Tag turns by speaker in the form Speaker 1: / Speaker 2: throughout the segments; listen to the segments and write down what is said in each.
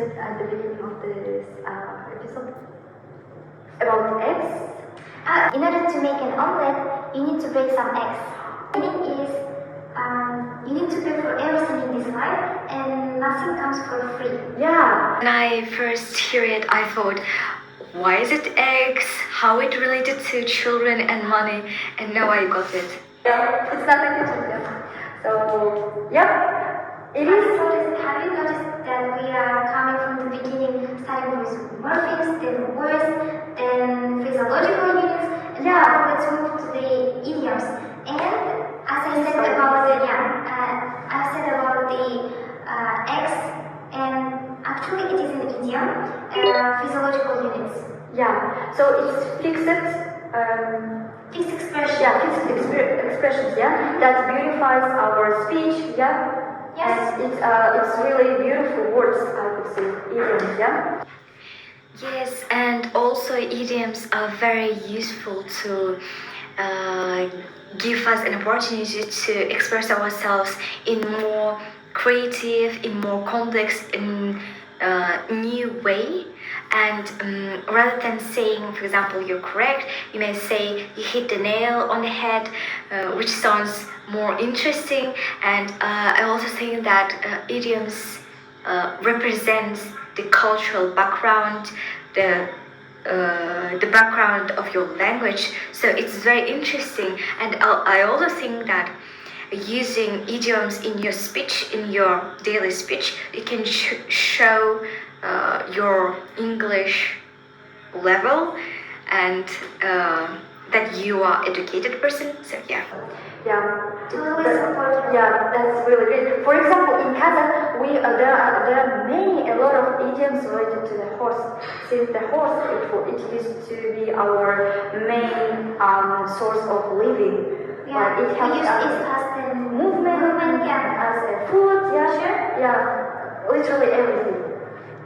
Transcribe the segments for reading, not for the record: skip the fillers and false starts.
Speaker 1: said at the beginning of this episode about eggs.
Speaker 2: In order to make an omelette, you need to break some eggs. Meaning is you need to pay for everything in this life, and nothing comes for free.
Speaker 1: Yeah.
Speaker 3: When I first hear it, I thought, why is it eggs? How it related to children and money? And now I got it.
Speaker 1: Yeah, it's not like a children. So, yeah, it is.
Speaker 2: Have you noticed that we are coming from the beginning, starting with morphemes, then words, then physiological units, and now let's move to the idioms. And as I said about the X, and actually it is an idiom, physiological units.
Speaker 1: Yeah, so it's fixed
Speaker 2: expression.
Speaker 1: Yeah, fixed expressions, yeah, that beautifies our speech, yeah.
Speaker 2: Yes.
Speaker 1: And it's really beautiful words, I would say, idioms, yeah.
Speaker 3: Yes, and also idioms are very useful to give us an opportunity to express ourselves in more creative, in more complex, in new way. And rather than saying, for example, you're correct, you may say you hit the nail on the head, which sounds more interesting. And I also think that idioms represents the cultural background, the background of your language. So it's very interesting. And I also think that using idioms in your speech, in your daily speech, you can show your English level and that you are educated person. So yeah.
Speaker 1: Yeah,
Speaker 2: Totally support you.
Speaker 1: yeah, that's really great. For example, in Kazakh, there are a lot of idioms related to the horse. Since the horse, it used to be our main source of living.
Speaker 2: Yeah,
Speaker 1: It helps
Speaker 2: we use
Speaker 1: us
Speaker 2: it as the
Speaker 1: movement,
Speaker 2: yeah.
Speaker 1: as a food, yeah,
Speaker 2: Sure.
Speaker 1: yeah, literally everything.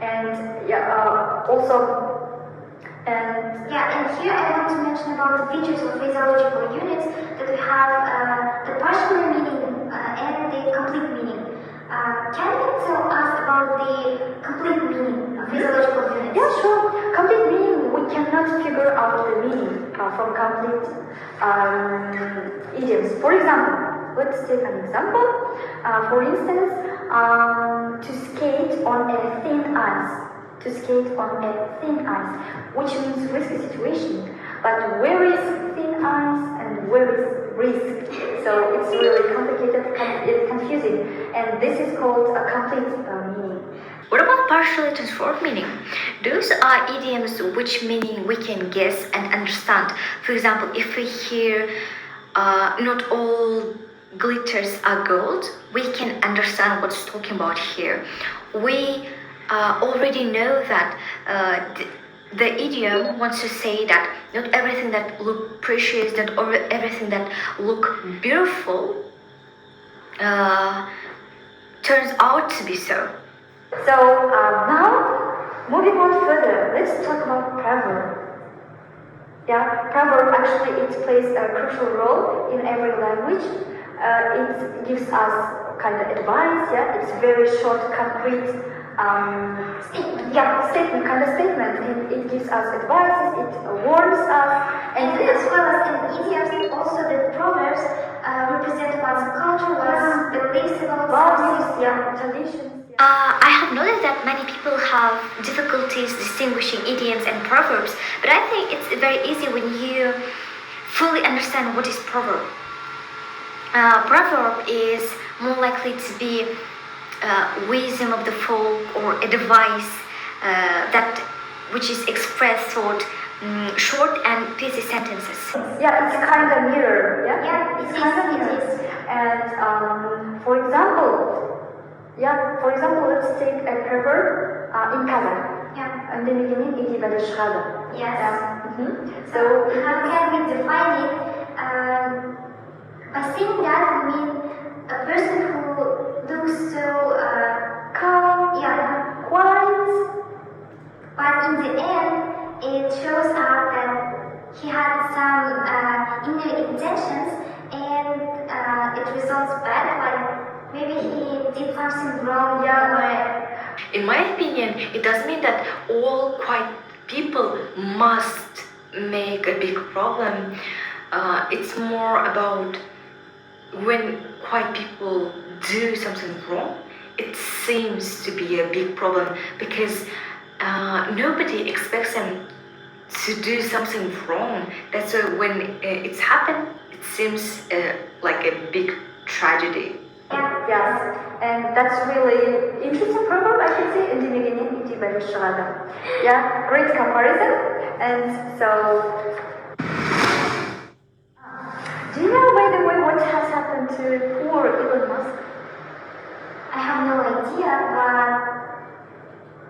Speaker 1: And yeah, also. And
Speaker 2: here I want to mention about the features of physiological units, that we have the partial meaning and the complete meaning. Can you tell us about the complete meaning of physiological units?
Speaker 1: yeah, sure. Complete meaning, we cannot figure out the meaning from complete idioms. For example, let's take an example. For instance, to skate on a thin ice. To skate on a thin ice, which means risky situation. But where is thin ice and where is risk? So it's really complicated, it's confusing, and this is called a complete meaning.
Speaker 3: What about partially transformed meaning? Those are idioms which meaning we can guess and understand. For example, if we hear not all glitters are gold, we can understand what's talking about here. We already know that the idiom wants to say that not everything that look precious, not everything that look beautiful turns out to be so.
Speaker 1: So now, moving on further, let's talk about proverb. Yeah, proverb actually it plays a crucial role in every language. It gives us kind of advice. Yeah, it's very short, concrete. Statement, kind of statement. It gives us advices, it warns us,
Speaker 2: and as well as in idioms, also the proverbs represent one's culture, one's beliefs about
Speaker 1: values, traditions.
Speaker 3: I have noticed that many people have difficulties distinguishing idioms and proverbs, but I think it's very easy when you fully understand what is proverb. Proverb is more likely to be wisdom of the folk or advice that which is expressed through short and pithy sentences.
Speaker 1: Yeah, it's kind of mirror.
Speaker 2: Yeah,
Speaker 1: it's kind of mirror. And for example, let's take a proverb in Kazakh.
Speaker 2: Yeah.
Speaker 1: And then beginning iti pada shahada.
Speaker 2: Yes.
Speaker 1: So
Speaker 2: how can we define it? By saying that, I mean a person who looks so
Speaker 1: calm, quiet,
Speaker 2: but in the end, it shows out that he had some inner intentions, and it results bad. Like maybe he did something wrong.
Speaker 3: in my opinion, it doesn't mean that all quiet people must make a big problem. It's more about when quiet people do something wrong, it seems to be a big problem because nobody expects them to do something wrong. That's why when it's happened, it seems like a big tragedy.
Speaker 1: Yes, and that's really interesting proverb, I can say. Үндемегеннен үндей бәле шығады. Yeah, great comparison. And so, do you know, by the way, what has happened to poor Elon Musk?
Speaker 2: I have no idea, but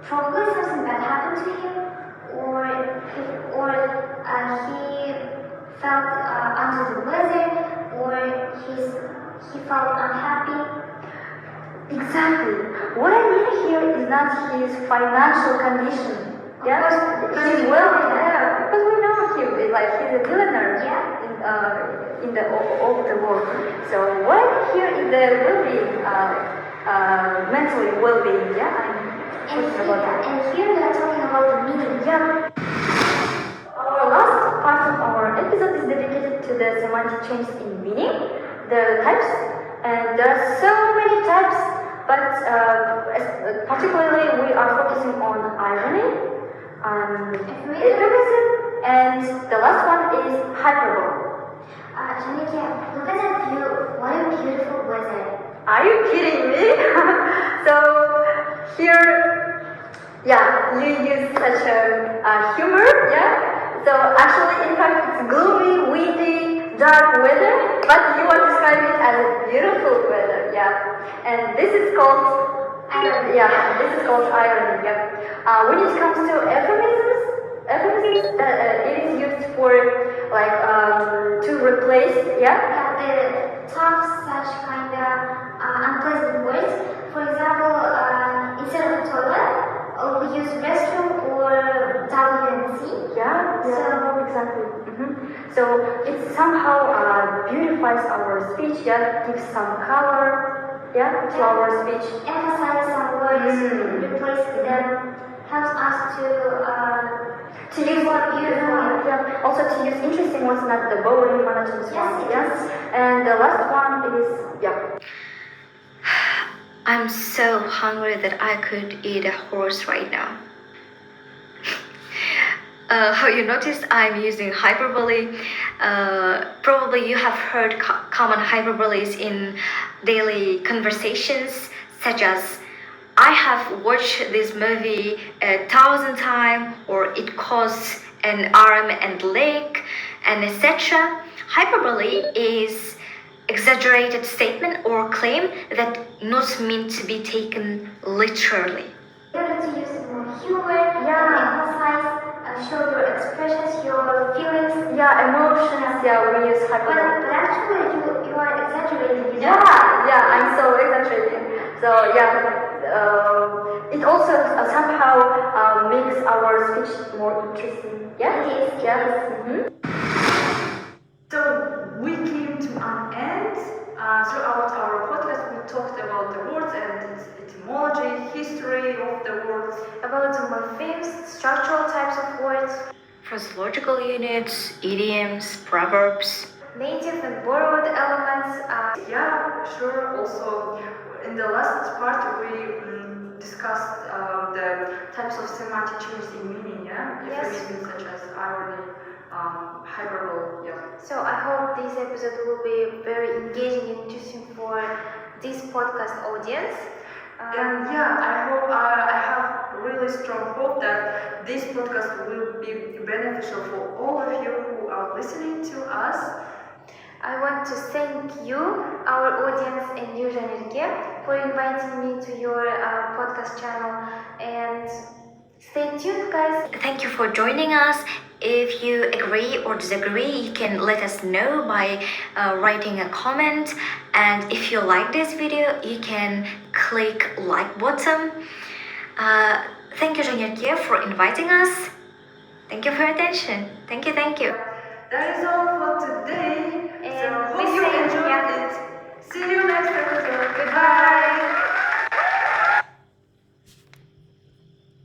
Speaker 2: probably something bad happened to him, or he felt under the weather, or he felt unhappy.
Speaker 1: Exactly. What I mean here is not his financial condition. Yeah, he's well. Yeah, because we know him. It's like he's a billionaire.
Speaker 2: Yeah.
Speaker 1: In the all the world. So what I mean here is the well-being, mentally well-being. Yeah, I'm talking about that.
Speaker 2: And here we are talking about the meaning.
Speaker 1: Yeah. Our last part of our episode is dedicated to the semantic change in meaning, the types, and there are so many types, but particularly we are focusing on irony, euphemism, and the last one is hyperbole.
Speaker 2: Zhanerke, look at that view. What a beautiful weather.
Speaker 1: Are you kidding me? So here, yeah, you use such a humor, yeah. So actually, in fact, it's gloomy, windy, dark weather, but you are describing it as a beautiful weather, yeah. And this is called irony. Yeah, this is called irony. Yeah. When it comes to euphemisms, it is used for like to replace, yeah.
Speaker 2: The tough, such kind of unpleasant words. For example, instead of toilet, we use restroom or W and C.
Speaker 1: Yeah, so exactly. So it somehow beautifies our speech, yeah, gives some color, yeah, to our speech.
Speaker 2: Emphasize some words, replace them, helps us to use more beautiful.
Speaker 1: Yeah. Also to use interesting ones, not the boring, monotonous ones. Yes. And the last one is yeah.
Speaker 3: I'm so hungry that I could eat a horse right now. How you noticed I'm using hyperbole. Probably you have heard common hyperboles in daily conversations, such as I have watched this movie 1,000 times, or it costs an arm and leg, and etc. Hyperbole is exaggerated statement or claim that not meant to be taken literally.
Speaker 2: You have to use more humor, emphasize, show your expressions, your feelings.
Speaker 1: Yeah, emotions. Yeah, we use hyperbole.
Speaker 2: But actually, you are exaggerating.
Speaker 1: Yeah, I'm so exaggerating. So yeah. It also somehow makes our speech more interesting. Yeah?
Speaker 2: It is.
Speaker 1: Yes. So we came to an end. Throughout our podcast, we talked about the words and its etymology, history of the words, about the morphemes, structural types of words,
Speaker 3: phraseological units, idioms, proverbs,
Speaker 1: native and borrowed elements. Yeah, sure. Also, in the last part, we discussed the types of semantic changes in meaning. Yeah, euphemisms such as irony, hyperbole. Yeah.
Speaker 2: So I hope this episode will be very engaging and interesting for this podcast audience.
Speaker 1: And yeah, I hope I have really strong hope that this podcast will be beneficial for all of you who are listening to us.
Speaker 2: I want to thank you, our audience, and you, Zhanerke, for inviting me to your podcast channel. And stay tuned, guys.
Speaker 3: Thank you for joining us. If you agree or disagree, you can let us know by writing a comment. And if you like this video, you can click like button. Thank you, Zhanerke, for inviting us. Thank you for your attention. Thank you.
Speaker 1: That is all for today.
Speaker 2: And
Speaker 1: so hope you enjoyed it. See you next episode. Goodbye.